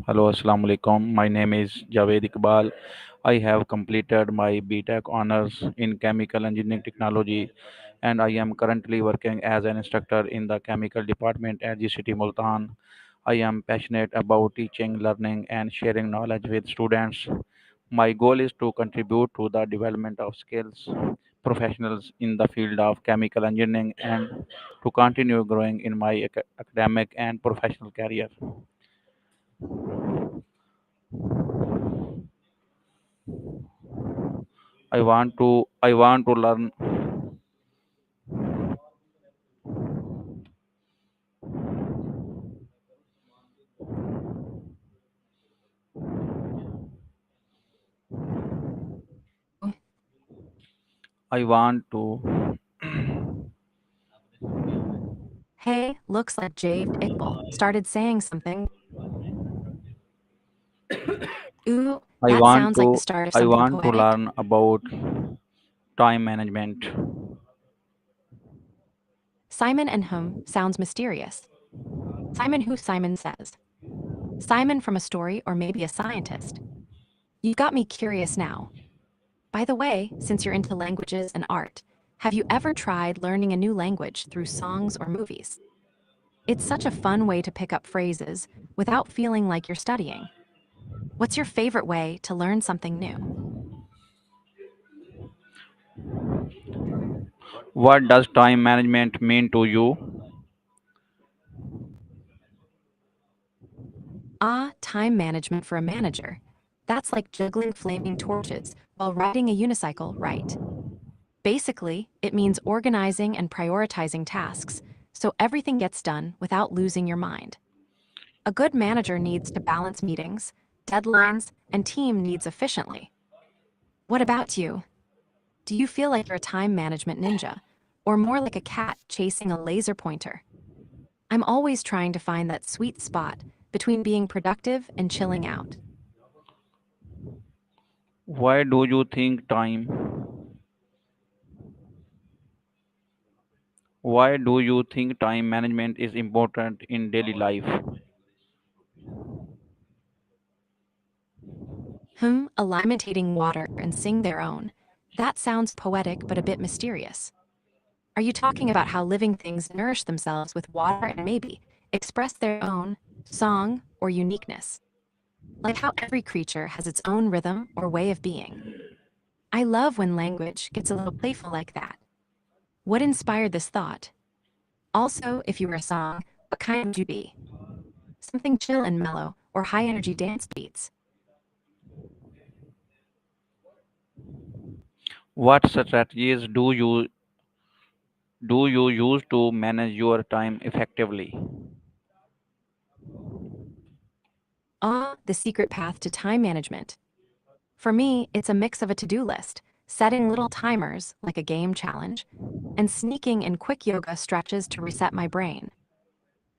Hello, Assalamu alaikum. My name is Javed Iqbal. I have completed my BTech honors in chemical engineering technology and I am currently working as an instructor in the chemical department at GCT Multan. I am passionate about teaching, learning, and sharing knowledge with students. My goal is to contribute to the development of skills professionals in the field of chemical engineering and to continue growing in my academic and professional career. I want to learn I want to Hey, looks like Jade Iqbal started saying something. Ooh, I that want sounds to like the start of I something want to poetic. learn about time management. Simon and whom sounds mysterious. Simon who Simon says. Simon from a story or maybe a scientist. You got me curious now. By the way, since you're into languages and art, have you ever tried learning a new language through songs or movies? It's such a fun way to pick up phrases without feeling like you're studying. What's your favorite way to learn something new? What does time management mean to you? Time management for a manager. That's like juggling flaming torches while riding a unicycle, right? Basically, it means organizing and prioritizing tasks so everything gets done without losing your mind. A good manager needs to balance meetings, deadlines, and team needs efficiently. What about you? Do you feel like you're a time management ninja, or more like a cat chasing a laser pointer? I'm always trying to find that sweet spot between being productive and chilling out. Why do you think time Why do you think time management is important in daily life? Alimentating water and sing their own. That sounds poetic but a bit mysterious. Are you talking about how living things nourish themselves with water and maybe express their own song or uniqueness? Like how every creature has its own rhythm or way of being. I love when language gets a little playful like that. What inspired this thought? Also, if you were a song, what kind would you be? Something chill and mellow or high energy dance beats? What strategies do you use to manage your time effectively? The secret path to time management. For me, it's a mix of a to-do list, setting little timers like a game challenge, and sneaking in quick yoga stretches to reset my brain.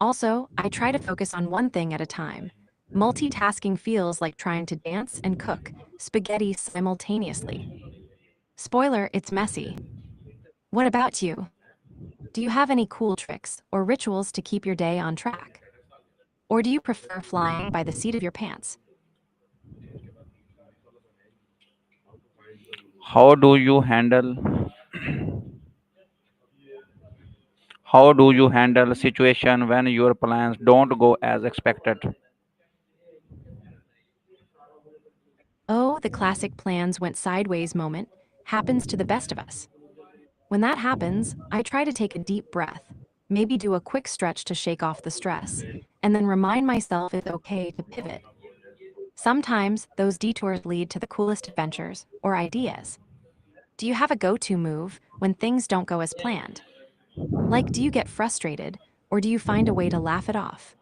Also, I try to focus on one thing at a time. Multitasking feels like trying to dance and cook spaghetti simultaneously. Spoiler, it's messy. What about you? Do you have any cool tricks or rituals to keep your day on track? Or do you prefer flying by the seat of your pants? How do you handle how do you handle a situation when your plans don't go as expected? Oh, the classic plans went sideways moment happens to the best of us. When that happens, I try to take a deep breath, maybe do a quick stretch to shake off the stress, and then remind myself it's okay to pivot. Sometimes those detours lead to the coolest adventures or ideas. Do you have a go to move when things don't go as planned? Like, do you get frustrated or do you find a way to laugh it off?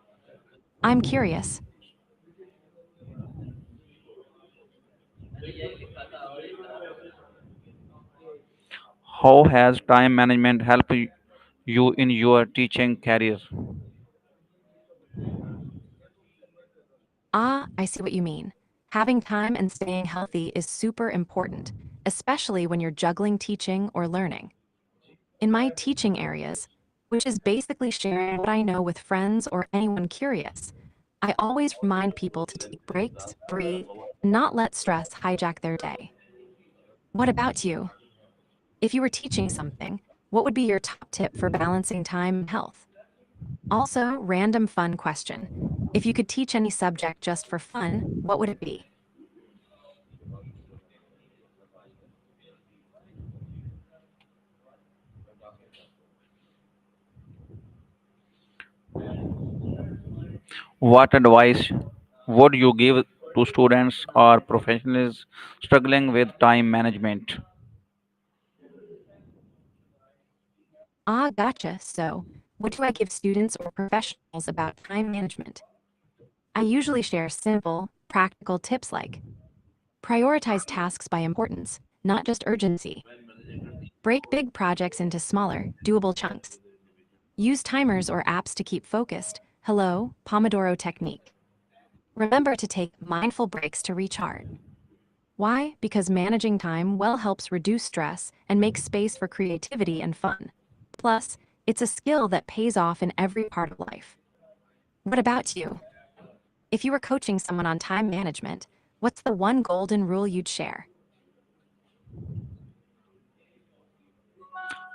I'm curious. How has time management helped you in your teaching career? I see what you mean. Having time and staying healthy is super important, especially when you're juggling teaching or learning. In my teaching areas, which is basically sharing what I know with friends or anyone curious, I always remind people to take breaks, breathe, and not let stress hijack their day. What about you? If you were teaching something, what would be your top tip for balancing time and health? Also, random fun question. If you could teach any subject just for fun, what would it be? What advice would you give to students or professionals struggling with time management? Ah, gotcha. So, what do I give students or professionals about time management? I usually share simple, practical tips like prioritize tasks by importance, not just urgency. Break big projects into smaller, doable chunks. Use timers or apps to keep focused. Hello, Pomodoro technique. Remember to take mindful breaks to recharge. Why? Because managing time well helps reduce stress and make space for creativity and fun. Plus, it's a skill that pays off in every part of life. What about you? If you were coaching someone on time management, what's the one golden rule you'd share?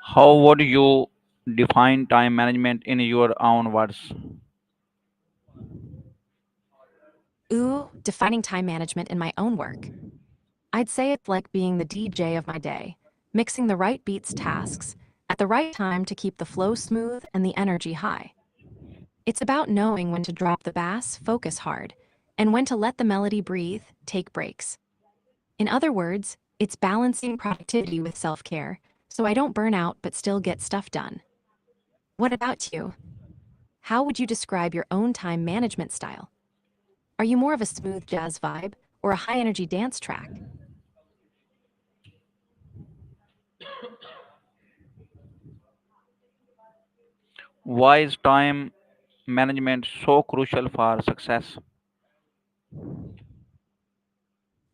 How would you define time management in your own words? Ooh, defining time management in my own work. I'd say it's like being the DJ of my day, mixing the right beats tasks at the right time to keep the flow smooth and the energy high. It's about knowing when to drop the bass, focus hard, and when to let the melody breathe, take breaks. In other words, it's balancing productivity with self care so I don't burn out but still get stuff done. What about you? How would you describe your own time management style? Are you more of a smooth jazz vibe or a high energy dance track? Why is time management so crucial for success?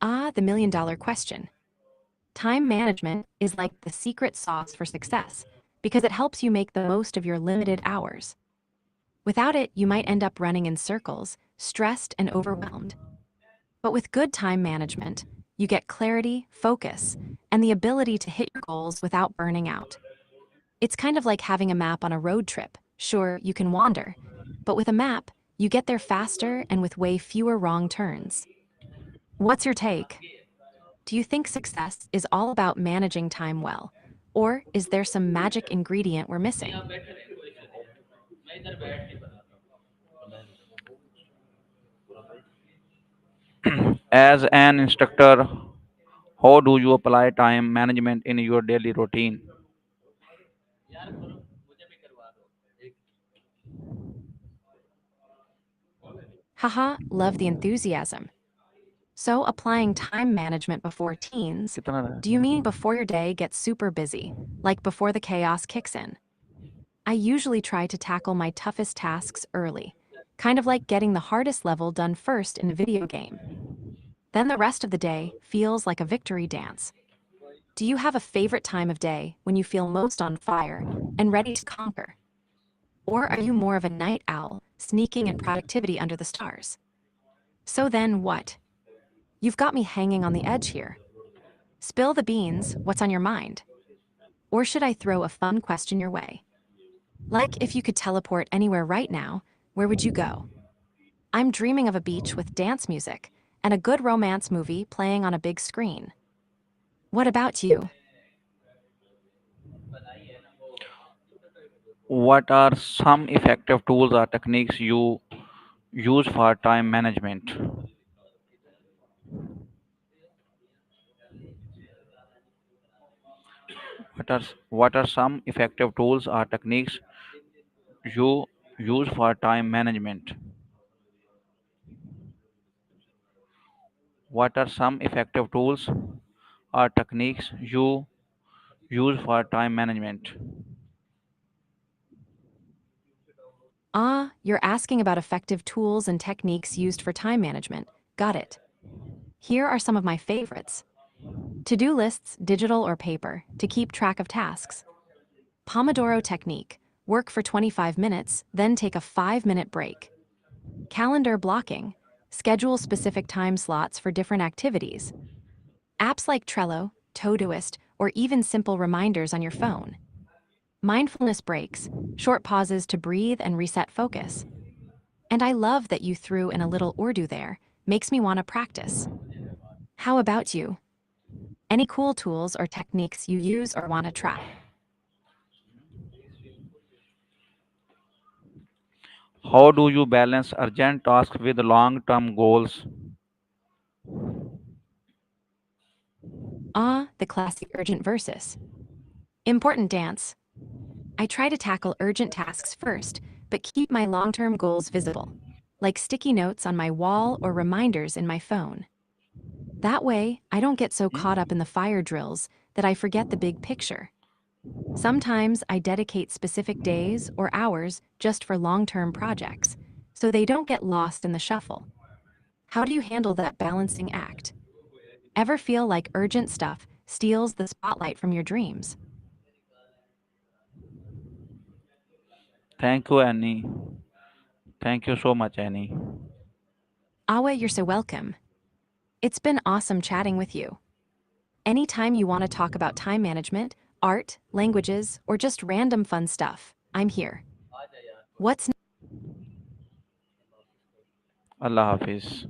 Ah, the $1 million question. Time management is like the secret sauce for success because it helps you make the most of your limited hours. Without it, you might end up running in circles, stressed and overwhelmed. But with good time management, you get clarity, focus, and the ability to hit your goals without burning out. It's kind of like having a map on a road trip. Sure, you can wander, but with a map, you get there faster and with way fewer wrong turns. What's your take? Do you think success is all about managing time well? Or is there some magic ingredient we're missing? As an instructor, how do you apply time management in your daily routine? Haha, love the enthusiasm. So, applying time management before teens, कितना रहा do you है? mean before your day gets super busy, like before the chaos kicks in? I usually try to tackle my toughest tasks early, kind of like getting the hardest level done first in a video game. Then the rest of the day feels like a victory dance. Do you have a favorite time of day when you feel most on fire and ready to conquer? Or are you more of a night owl, sneaking in productivity under the stars? So then what? You've got me hanging on the edge here. Spill the beans, what's on your mind? Or should I throw a fun question your way? Like if you could teleport anywhere right now, where would you go? I'm dreaming of a beach with dance music and a good romance movie playing on a big screen. What about you? What are some effective tools or techniques you use for time management? What are some effective tools or techniques you use for time management? What are some effective tools or techniques you use for time management? Ah, you're asking about effective tools and techniques used for time management. Got it. Here are some of my favorites. To-do lists, digital or paper, to keep track of tasks. Pomodoro technique, work for 25 minutes, then take a 5-minute break. Calendar blocking. Schedule specific time slots for different activities. Apps like Trello, Todoist, or even simple reminders on your phone. Mindfulness breaks, short pauses to breathe and reset focus. And I love that you threw in a little Urdu there, makes me want to practice. How about you? Any cool tools or techniques you use or want to try? How do you balance urgent tasks with long term goals? The classic urgent versus important dance. I try to tackle urgent tasks first, but keep my long term goals visible, like sticky notes on my wall or reminders in my phone. That way, I don't get so caught up in the fire drills that I forget the big picture. Sometimes I dedicate specific days or hours just for long term projects, so they don't get lost in the shuffle. How do you handle that balancing act? Ever feel like urgent stuff steals the spotlight from your dreams? Thank you, Annie. Thank you so much, Annie. Awe, you're so welcome. It's been awesome chatting with you. Anytime you want to talk about time management, art, languages, or just random fun stuff, I'm here. What's Allah Hafiz.